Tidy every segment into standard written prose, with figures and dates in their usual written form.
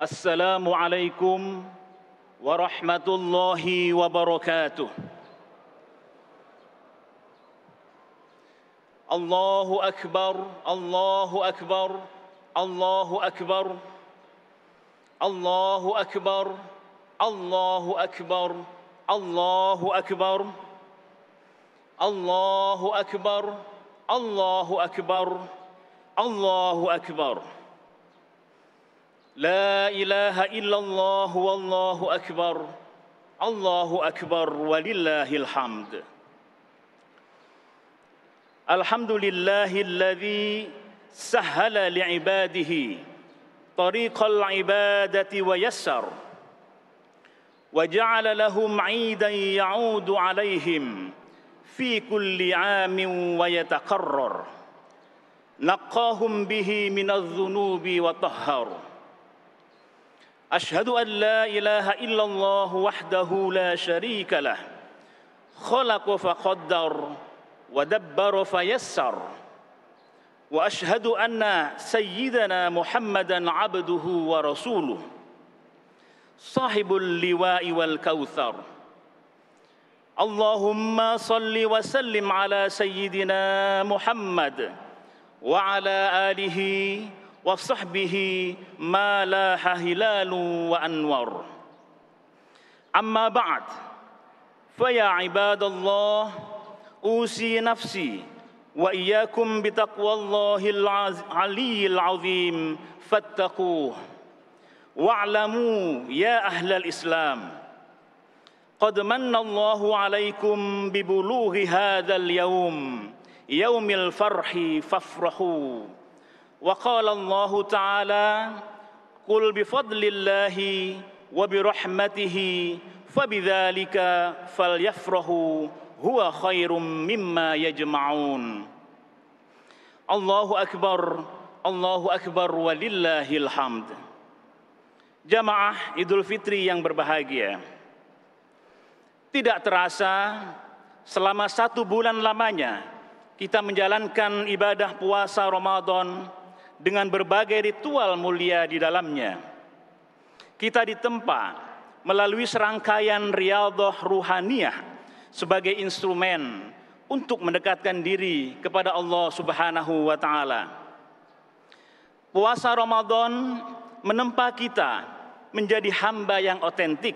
Assalamualaikum warahmatullahi wabarakatuh. Allahu Akbar, Allahu Akbar, Allahu Akbar, Allahu Akbar, Allahu Akbar, Allahu Akbar, Allahu Akbar, Allahu Akbar, Allahu Akbar. La ilaha illallah wallahu akbar, Allahu akbar walillahil hamd. Alhamdulillahilladzi sahhala li'ibadihi tariqal ibadati wa yassar wa ja'ala lahum 'iidan ya'udu 'alaihim fi kulli 'amin wa yataqarrar. Naqqahum bihi minadh-dhunubi wa tahhar. أشهد أن لا إله إلا الله وحده لا شريك له خلق فقدر ودبر فيسر وأشهد أن سيدنا محمدا عبده ورسوله صاحب اللواء والكوثر اللهم صل وسلم على سيدنا محمد وعلى آله وصحبه ما لاح هلال وأنور. أما بعد فيا عباد الله أوصي نفسي وإياكم بتقوى الله العلي العظيم فاتقوه واعلموا يا أهل الإسلام قد من الله عليكم ببلوغ هذا اليوم يوم الفرح فافرحوا. وقال الله تعالى قل بفضل الله وبرحمته فبذلك فليفرحوا هو خير مما يجمعون. الله أكبر الله أكبر walillahil hamd. Jamaah Idul Fitri yang berbahagia, tidak terasa selama 1 bulan lamanya kita menjalankan ibadah puasa Ramadan dengan berbagai ritual mulia di dalamnya. Kita ditempa melalui serangkaian riyadhah ruhaniyah sebagai instrumen untuk mendekatkan diri kepada Allah Subhanahu wa taala. Puasa Ramadan menempa kita menjadi hamba yang otentik,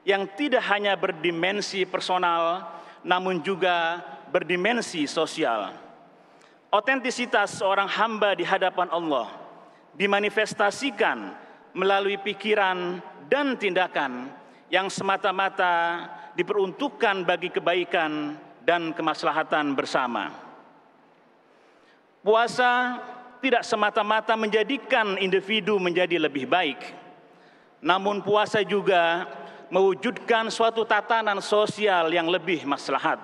yang tidak hanya berdimensi personal namun juga berdimensi sosial. Otentisitas seorang hamba di hadapan Allah dimanifestasikan melalui pikiran dan tindakan yang semata-mata diperuntukkan bagi kebaikan dan kemaslahatan bersama. Puasa tidak semata-mata menjadikan individu menjadi lebih baik, namun puasa juga mewujudkan suatu tatanan sosial yang lebih maslahat.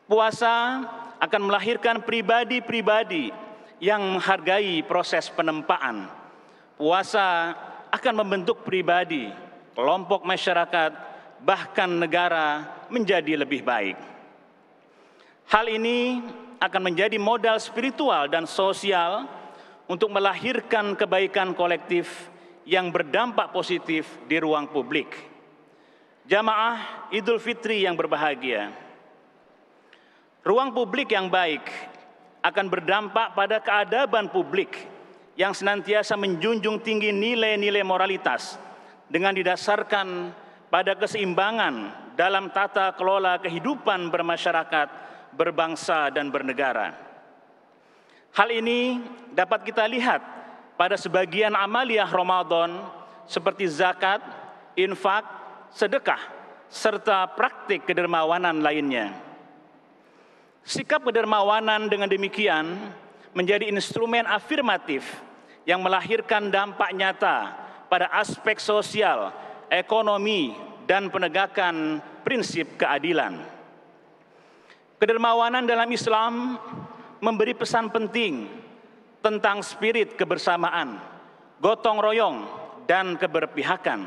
Puasa akan melahirkan pribadi-pribadi yang menghargai proses penempaan. Puasa akan membentuk pribadi, kelompok masyarakat, bahkan negara menjadi lebih baik. Hal ini akan menjadi modal spiritual dan sosial untuk melahirkan kebaikan kolektif yang berdampak positif di ruang publik. Jamaah Idul Fitri yang berbahagia, ruang publik yang baik akan berdampak pada keadaban publik yang senantiasa menjunjung tinggi nilai-nilai moralitas dengan didasarkan pada keseimbangan dalam tata kelola kehidupan bermasyarakat, berbangsa, dan bernegara. Hal ini dapat kita lihat pada sebagian amaliyah Ramadan seperti zakat, infak, sedekah, serta praktik kedermawanan lainnya. Sikap kedermawanan dengan demikian menjadi instrumen afirmatif yang melahirkan dampak nyata pada aspek sosial, ekonomi, dan penegakan prinsip keadilan. Kedermawanan dalam Islam memberi pesan penting tentang spirit kebersamaan, gotong royong, dan keberpihakan.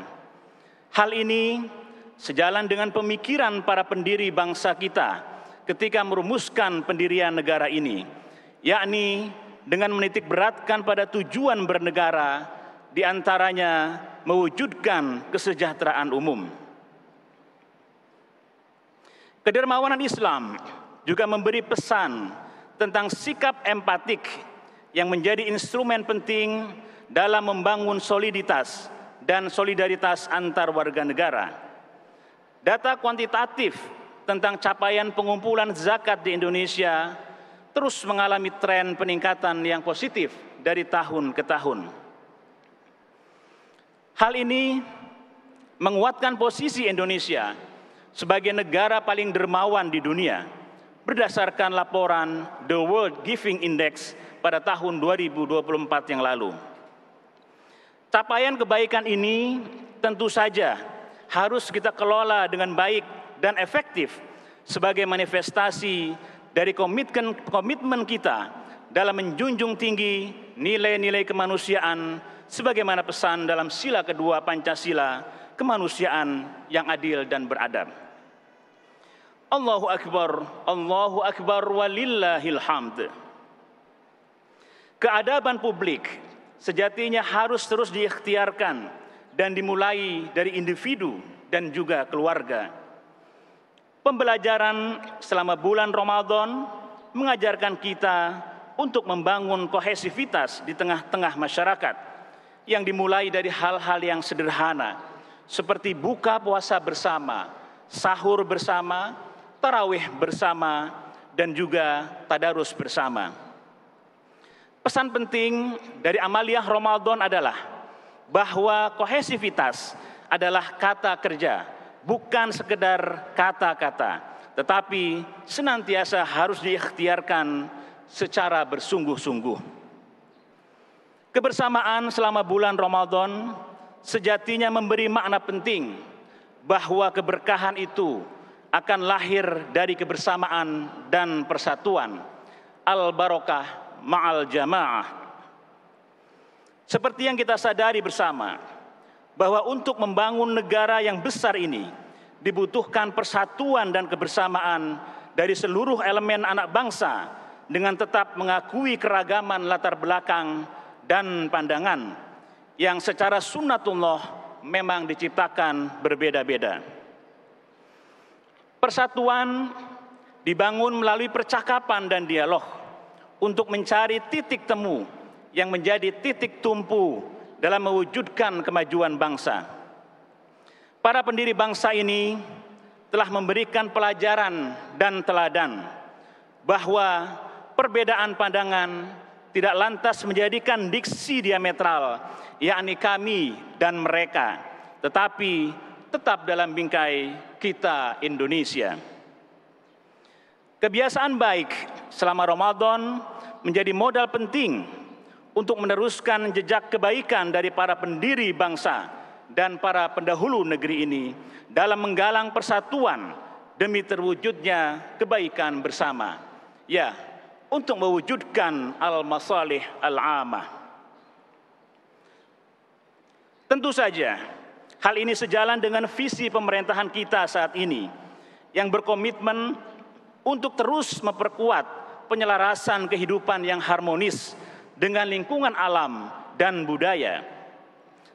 Hal ini sejalan dengan pemikiran para pendiri bangsa kita ketika merumuskan pendirian negara ini, yakni dengan menitik beratkan pada tujuan bernegara di antaranya mewujudkan kesejahteraan umum. Kedermawanan Islam juga memberi pesan tentang sikap empatik yang menjadi instrumen penting dalam membangun soliditas dan solidaritas antar warga negara. Data kuantitatif tentang capaian pengumpulan zakat di Indonesia terus mengalami tren peningkatan yang positif dari tahun ke tahun. Hal ini menguatkan posisi Indonesia sebagai negara paling dermawan di dunia berdasarkan laporan The World Giving Index pada tahun 2024 yang lalu. Capaian kebaikan ini tentu saja harus kita kelola dengan baik dan efektif sebagai manifestasi dari komitmen kita dalam menjunjung tinggi nilai-nilai kemanusiaan sebagaimana pesan dalam sila kedua Pancasila, kemanusiaan yang adil dan beradab. Allahu Akbar walillahil hamd. Keadaban publik sejatinya harus terus diikhtiarkan dan dimulai dari individu dan juga keluarga. Pembelajaran selama bulan Ramadan mengajarkan kita untuk membangun kohesivitas di tengah-tengah masyarakat yang dimulai dari hal-hal yang sederhana seperti buka puasa bersama, sahur bersama, tarawih bersama, dan juga tadarus bersama. Pesan penting dari amaliyah Ramadan adalah bahwa kohesivitas adalah kata kerja, bukan sekedar kata-kata, tetapi senantiasa harus diikhtiarkan secara bersungguh-sungguh. Kebersamaan selama bulan Ramadan sejatinya memberi makna penting bahwa keberkahan itu akan lahir dari kebersamaan dan persatuan. Al-barokah ma'al jamaah. Seperti yang kita sadari bersama, bahwa untuk membangun negara yang besar ini dibutuhkan persatuan dan kebersamaan dari seluruh elemen anak bangsa dengan tetap mengakui keragaman latar belakang dan pandangan yang secara sunnatullah memang diciptakan berbeda-beda. Persatuan dibangun melalui percakapan dan dialog untuk mencari titik temu yang menjadi titik tumpu dalam mewujudkan kemajuan bangsa. Para pendiri bangsa ini telah memberikan pelajaran dan teladan bahwa perbedaan pandangan tidak lantas menjadikan diksi diametral, yakni kami dan mereka, tetapi tetap dalam bingkai kita Indonesia. Kebiasaan baik selama Ramadan menjadi modal penting untuk meneruskan jejak kebaikan dari para pendiri bangsa dan para pendahulu negeri ini dalam menggalang persatuan demi terwujudnya kebaikan bersama. Ya, untuk mewujudkan al-masalih al-amah. Tentu saja, hal ini sejalan dengan visi pemerintahan kita saat ini yang berkomitmen untuk terus memperkuat penyelarasan kehidupan yang harmonis dengan lingkungan alam dan budaya,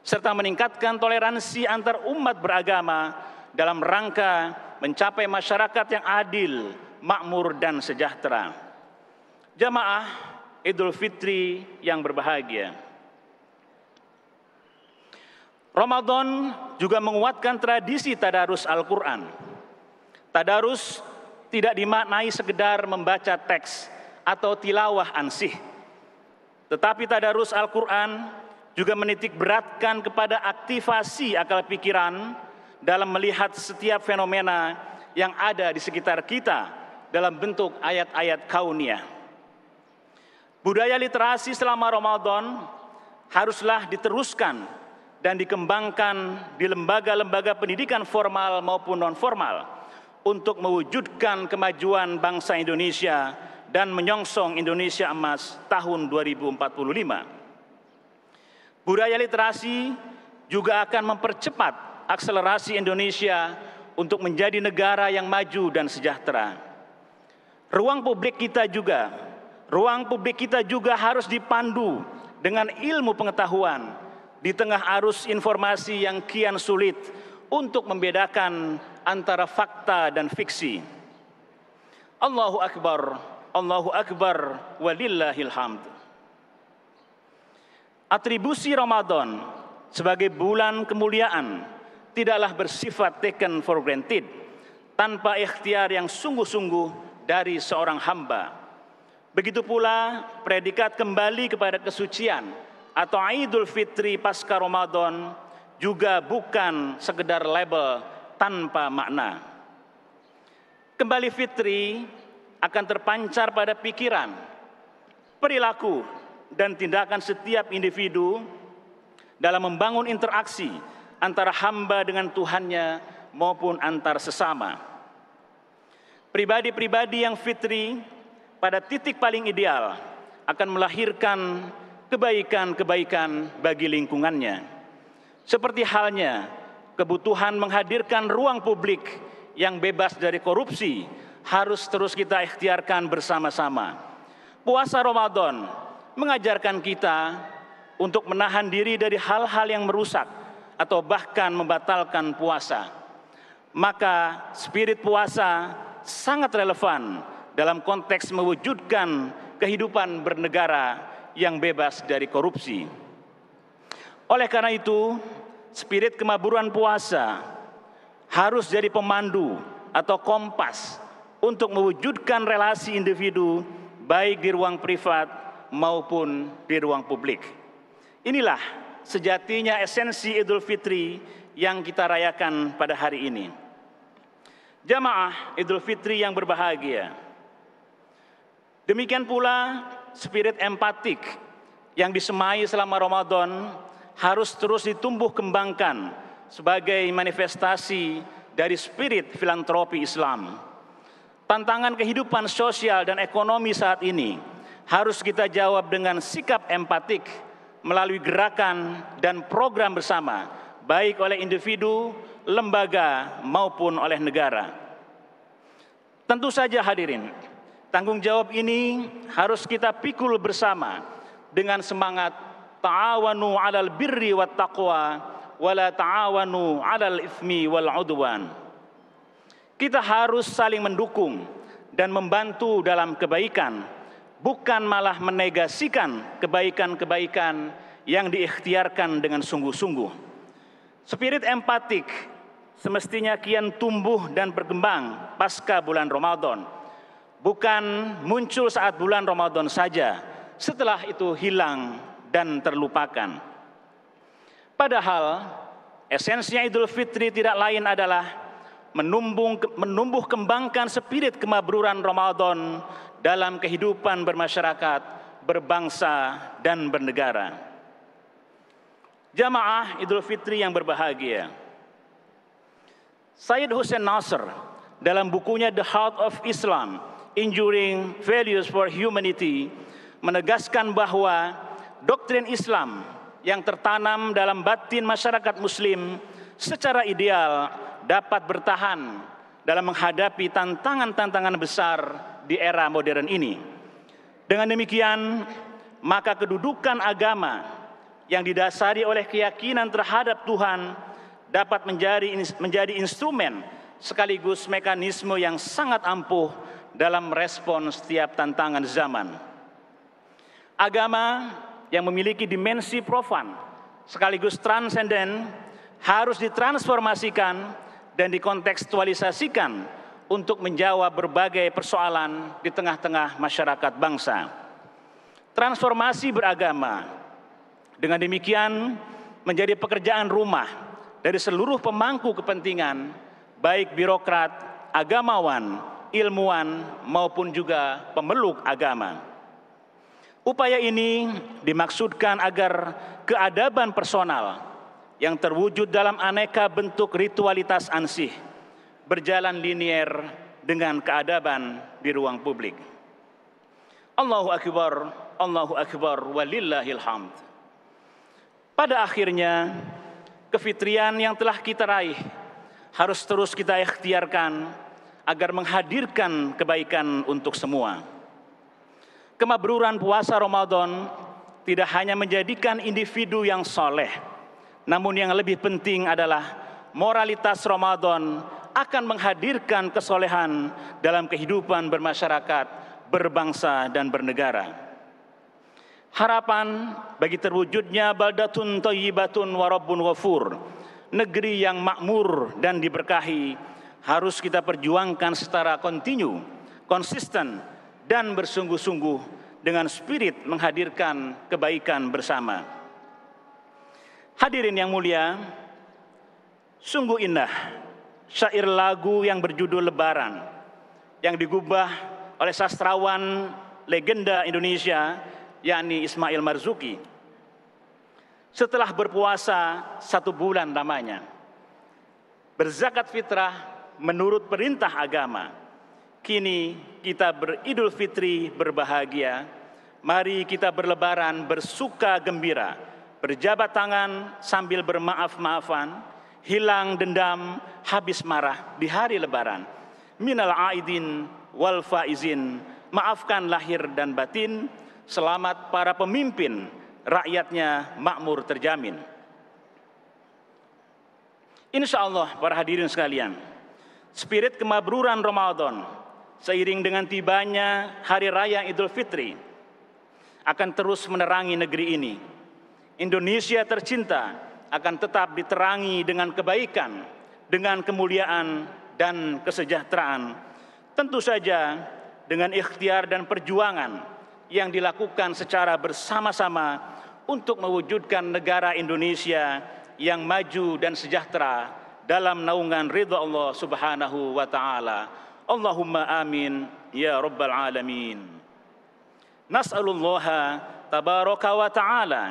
serta meningkatkan toleransi antar umat beragama dalam rangka mencapai masyarakat yang adil, makmur, dan sejahtera. Jamaah Idul Fitri yang berbahagia. Ramadan juga menguatkan tradisi tadarus Al-Quran. Tadarus tidak dimaknai sekedar membaca teks atau tilawah ansih, tetapi tadarus Al-Quran juga menitik beratkan kepada aktivasi akal pikiran dalam melihat setiap fenomena yang ada di sekitar kita dalam bentuk ayat-ayat kauniyah. Budaya literasi selama Ramadan haruslah diteruskan dan dikembangkan di lembaga-lembaga pendidikan formal maupun non-formal untuk mewujudkan kemajuan bangsa Indonesia dan menyongsong Indonesia Emas tahun 2045. Budaya literasi juga akan mempercepat akselerasi Indonesia untuk menjadi negara yang maju dan sejahtera. Ruang publik kita juga harus dipandu dengan ilmu pengetahuan, di tengah arus informasi yang kian sulit untuk membedakan antara fakta dan fiksi. Allahu Akbar, walillahil hamd. Atribusi Ramadan sebagai bulan kemuliaan tidaklah bersifat taken for granted, tanpa ikhtiar yang sungguh-sungguh dari seorang hamba. Begitu pula predikat kembali kepada kesucian atau Idul Fitri pasca Ramadan juga bukan sekedar label tanpa makna. Kembali fitri akan terpancar pada pikiran, perilaku, dan tindakan setiap individu dalam membangun interaksi antara hamba dengan Tuhannya maupun antar sesama. Pribadi-pribadi yang fitri pada titik paling ideal akan melahirkan kebaikan-kebaikan bagi lingkungannya. Seperti halnya kebutuhan menghadirkan ruang publik yang bebas dari korupsi harus terus kita ikhtiarkan bersama-sama. Puasa Ramadan mengajarkan kita untuk menahan diri dari hal-hal yang merusak atau bahkan membatalkan puasa. Maka spirit puasa sangat relevan dalam konteks mewujudkan kehidupan bernegara yang bebas dari korupsi. Oleh karena itu, spirit kemaburan puasa harus jadi pemandu atau kompas untuk mewujudkan relasi individu baik di ruang privat maupun di ruang publik. Inilah sejatinya esensi Idul Fitri yang kita rayakan pada hari ini. Jamaah Idul Fitri yang berbahagia. Demikian pula spirit empatik yang disemai selama Ramadan harus terus ditumbuh kembangkan sebagai manifestasi dari spirit filantropi Islam. Tantangan kehidupan sosial dan ekonomi saat ini harus kita jawab dengan sikap empatik melalui gerakan dan program bersama, baik oleh individu, lembaga, maupun oleh negara. Tentu saja hadirin, tanggung jawab ini harus kita pikul bersama dengan semangat ta'awanu 'alal birri wat taqwa wa la ta'awanu 'alal itsmi wal 'udwan. Kita harus saling mendukung dan membantu dalam kebaikan, bukan malah menegasikan kebaikan-kebaikan yang diikhtiarkan dengan sungguh-sungguh. Spirit empatik semestinya kian tumbuh dan berkembang pasca bulan Ramadan, bukan muncul saat bulan Ramadan saja, setelah itu hilang dan terlupakan. Padahal esensinya Idul Fitri tidak lain adalah menumbuh kembangkan spirit kemabruran Ramadan dalam kehidupan bermasyarakat, berbangsa, dan bernegara. Jamaah Idul Fitri yang berbahagia. Syed Hussein Nasr dalam bukunya The Heart of Islam, Enduring Values for Humanity menegaskan bahwa doktrin Islam yang tertanam dalam batin masyarakat Muslim secara ideal dapat bertahan dalam menghadapi tantangan-tantangan besar di era modern ini. Dengan demikian, maka kedudukan agama yang didasari oleh keyakinan terhadap Tuhan dapat menjadi instrumen sekaligus mekanisme yang sangat ampuh dalam merespon setiap tantangan zaman. Agama yang memiliki dimensi profan sekaligus transenden harus ditransformasikan dan dikontekstualisasikan untuk menjawab berbagai persoalan di tengah-tengah masyarakat bangsa. Transformasi beragama dengan demikian menjadi pekerjaan rumah dari seluruh pemangku kepentingan, baik birokrat, agamawan, ilmuwan, maupun juga pemeluk agama. Upaya ini dimaksudkan agar keadaban personal yang terwujud dalam aneka bentuk ritualitas ansih berjalan linier dengan keadaban di ruang publik. Allahu Akbar, walillahil hamd. Pada akhirnya, kefitrian yang telah kita raih harus terus kita ikhtiarkan agar menghadirkan kebaikan untuk semua. Kemabruran puasa Ramadan tidak hanya menjadikan individu yang soleh, namun yang lebih penting adalah moralitas Ramadan akan menghadirkan kesolehan dalam kehidupan bermasyarakat, berbangsa, dan bernegara. Harapan bagi terwujudnya baldatun thayyibatun wa rabbun ghafur, negeri yang makmur dan diberkahi, harus kita perjuangkan secara kontinu, konsisten, dan bersungguh-sungguh dengan spirit menghadirkan kebaikan bersama. Hadirin yang mulia, sungguh indah syair lagu yang berjudul Lebaran yang digubah oleh sastrawan legenda Indonesia, yakni Ismail Marzuki. Setelah berpuasa 1 bulan lamanya, berzakat fitrah menurut perintah agama, kini kita beridul fitri berbahagia. Mari kita berlebaran bersuka gembira, berjabat tangan sambil bermaaf-maafan, hilang dendam, habis marah di hari lebaran. Minal aidin wal faizin, maafkan lahir dan batin, selamat para pemimpin, rakyatnya makmur terjamin. Insya Allah para hadirin sekalian, spirit kemabruran Ramadan seiring dengan tibanya Hari Raya Idul Fitri akan terus menerangi negeri ini. Indonesia tercinta akan tetap diterangi dengan kebaikan, dengan kemuliaan dan kesejahteraan. Tentu saja dengan ikhtiar dan perjuangan yang dilakukan secara bersama-sama untuk mewujudkan negara Indonesia yang maju dan sejahtera dalam naungan ridha Allah Subhanahu wa taala. Allahumma amin ya rabbal alamin. Nas'alullaha tabaraka wa ta'ala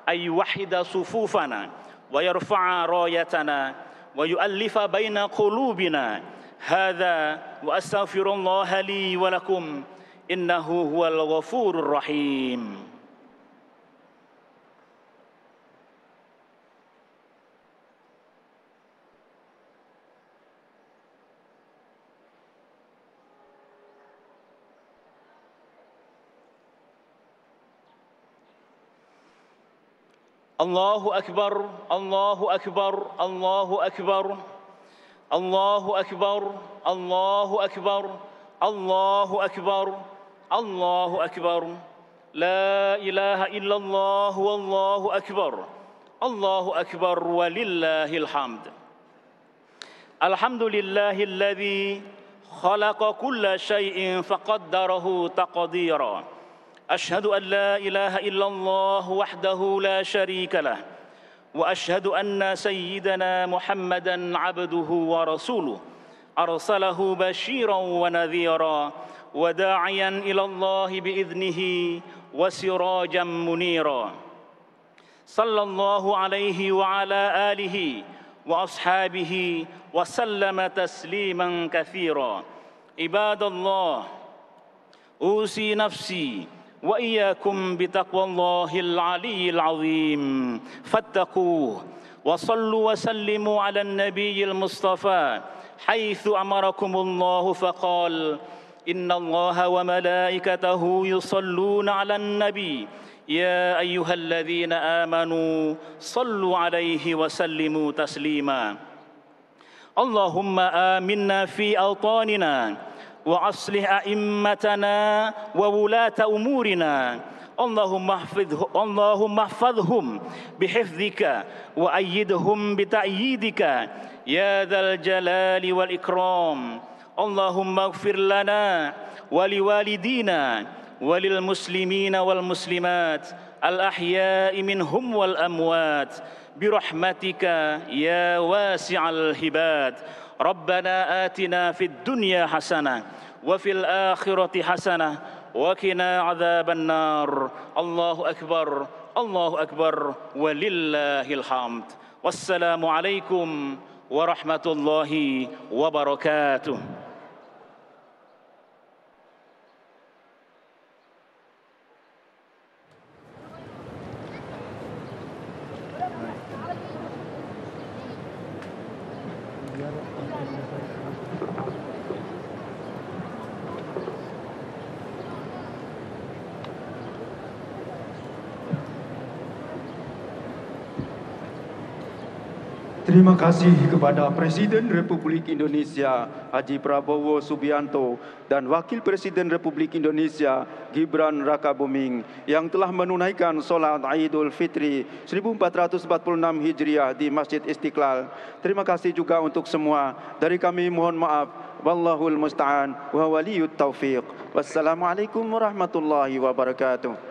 ay yuwahhida sufufana wa yarfa'a rayatana wa yu'allifa baina qulubina. Hadza wa astaghfirullaha li wa lakum innahu huwal ghafurur rahim. Allahu akbar, Allahu akbar, Allahu akbar, Allahu akbar, Allahu akbar, Allahu akbar, Allahu akbar. La ilaha illallah wallahu akbar. Allahu akbar walillahil hamd. Alhamdulillahilladzi khalaqa kulla syai'in faqaddarahu taqdira. أشهد أن لا إله إلا الله وحده لا شريك له وأشهد أن سيدنا محمدًا عبده ورسوله أرسله بشيرًا ونذيرًا وداعيًا إلى الله بإذنه وسراجًا منيرًا صلى الله عليه وعلى آله وأصحابه وسلم تسليمًا كثيرًا عباد الله أوصي نفسي وإياكم بتقوى الله العلي العظيم فاتقوه وصلوا وسلموا على النبي المصطفى حيث أمركم الله فقال إن الله وملائكته يصلون على النبي يا أيها الذين آمنوا صلوا عليه وسلموا تسليما اللهم آمنا في أوطاننا وأصلح أئمتنا وولاة أمورنا اللهم احفظهم بحفظك وأيدهم بتأييدك يا ذا الجلال والإكرام اللهم اغفر لنا ولوالدينا وللمسلمين والمسلمات الأحياء منهم والأموات برحمتك يا واسع الهبات ربنا آتنا في الدنيا حسنة وفي الآخرة حسنة وقنا عذاب النار الله أكبر الله أكبر ولله الحمد والسلام عليكم ورحمة الله وبركاته. Terima kasih kepada Presiden Republik Indonesia Haji Prabowo Subianto dan Wakil Presiden Republik Indonesia Gibran Rakabuming yang telah menunaikan sholat Idul Fitri 1446 Hijriah di Masjid Istiqlal. Terima kasih juga untuk semua. Dari kami mohon maaf. Wallahul musta'an wa waliyut taufiq. Wassalamualaikum warahmatullahi wabarakatuh.